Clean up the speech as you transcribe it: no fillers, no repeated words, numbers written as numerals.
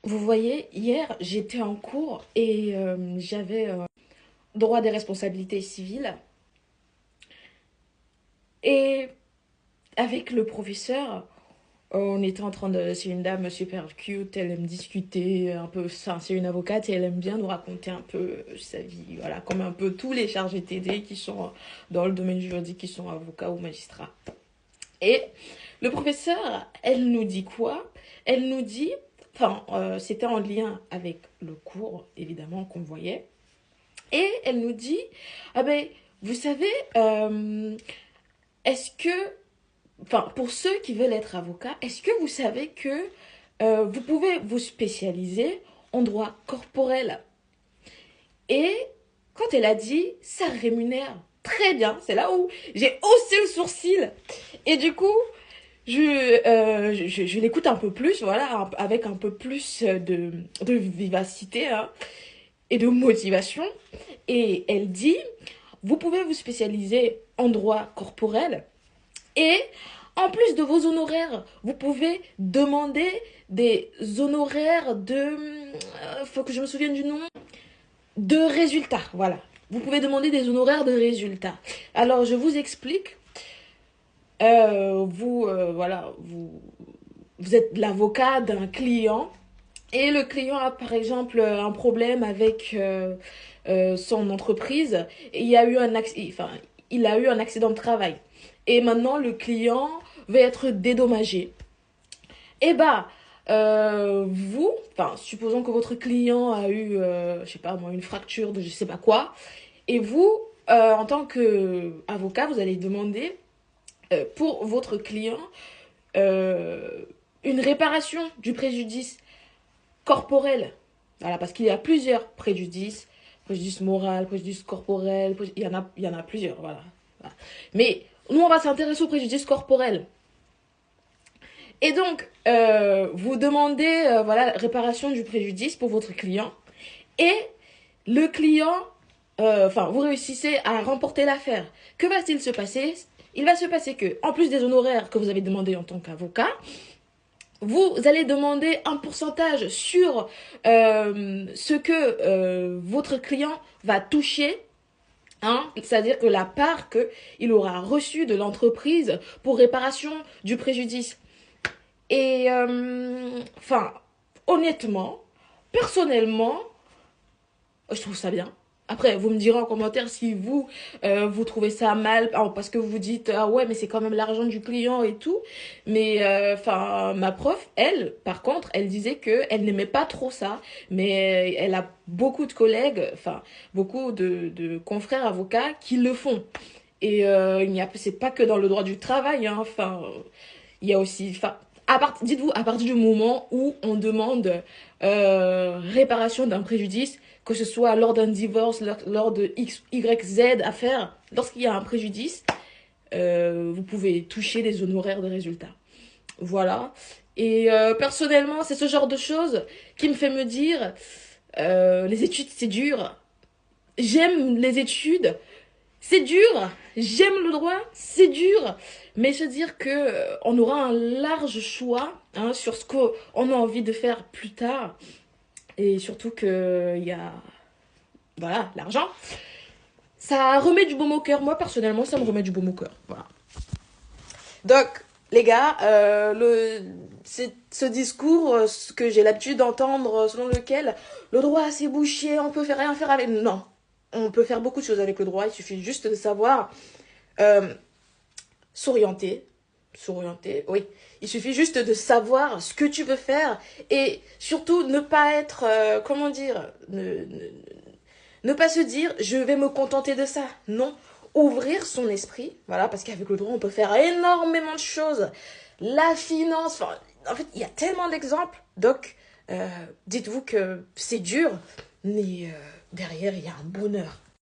Vous voyez, hier, j'étais en cours et j'avais droit des responsabilités civiles. Et avec le professeur, on était en train de... C'est une dame super cute, elle aime discuter un peu. Ça, c'est une avocate et elle aime bien nous raconter un peu sa vie. Voilà, comme un peu tous les chargés TD qui sont dans le domaine juridique, qui sont avocats ou magistrats. Et le professeur, elle nous dit quoi? Elle nous dit... Enfin, c'était en lien avec le cours, évidemment, qu'on voyait. Et elle nous dit, ah ben, vous savez, est-ce que, enfin, pour ceux qui veulent être avocats, est-ce que vous savez que vous pouvez vous spécialiser en droit corporel? Et quand elle a dit, ça rémunère très bien, c'est là où j'ai haussé le sourcil. Et du coup, je l'écoute un peu plus, voilà, avec un peu plus de vivacité, hein, et de motivation. Et elle dit, vous pouvez vous spécialiser en droit corporel et en plus de vos honoraires, vous pouvez demander des honoraires faut que je me souvienne du nom, de résultats, voilà. Vous pouvez demander des honoraires de résultats. Alors, je vous explique. Voilà, vous êtes l'avocat d'un client et le client a par exemple un problème avec son entreprise et il a eu un accident de travail. Et maintenant le client va être dédommagé. Et bah, supposons que votre client a eu, je sais pas moi, une fracture de je sais pas quoi, et vous, en tant qu'avocat, vous allez demander pour votre client euh, une réparation du préjudice corporel. Voilà, parce qu'il y a plusieurs préjudices. Préjudice moral, préjudice corporel, il y en a plusieurs, voilà. Voilà. Mais nous, on va s'intéresser au préjudice corporel. Et donc, vous demandez, voilà, réparation du préjudice pour votre client. Et le client, vous réussissez à remporter l'affaire. Que va-t-il se passer? Il va se passer que, en plus des honoraires que vous avez demandé en tant qu'avocat, vous allez demander un pourcentage sur ce que votre client va toucher, hein, c'est-à-dire que la part qu'il aura reçue de l'entreprise pour réparation du préjudice. Et honnêtement, personnellement, je trouve ça bien. Après, vous me direz en commentaire si vous trouvez ça mal, parce que vous dites ah ouais mais c'est quand même l'argent du client et tout. Mais ma prof, elle, par contre, elle disait que elle n'aimait pas trop ça, mais elle a beaucoup de collègues, beaucoup de confrères avocats qui le font. Et c'est pas que dans le droit du travail, hein, il y a aussi, dites-vous, à partir du moment où on demande réparation d'un préjudice, que ce soit lors d'un divorce, lors de X, Y, Z affaire, lorsqu'il y a un préjudice, vous pouvez toucher les honoraires de résultats. Voilà. Et personnellement, c'est ce genre de choses qui me fait me dire, les études, c'est dur. J'aime les études, c'est dur. J'aime le droit, c'est dur. Mais se dire que on aura un large choix, hein, sur ce qu'on a envie de faire plus tard. Et surtout que il y a, voilà, l'argent. Ça remet du baume au cœur. Moi, personnellement, ça me remet du baume au cœur. Voilà. Donc, les gars, c'est ce discours que j'ai l'habitude d'entendre, selon lequel le droit c'est bouché, on peut faire rien faire avec. Non, on peut faire beaucoup de choses avec le droit. Il suffit juste de savoir euh, s'orienter. S'orienter, oui. Il suffit juste de savoir ce que tu veux faire et surtout ne pas être, comment dire, ne pas se dire je vais me contenter de ça. Non, ouvrir son esprit, voilà, parce qu'avec le droit on peut faire énormément de choses. La finance, en fait il y a tellement d'exemples. Donc dites-vous que c'est dur, mais derrière il y a un bonheur.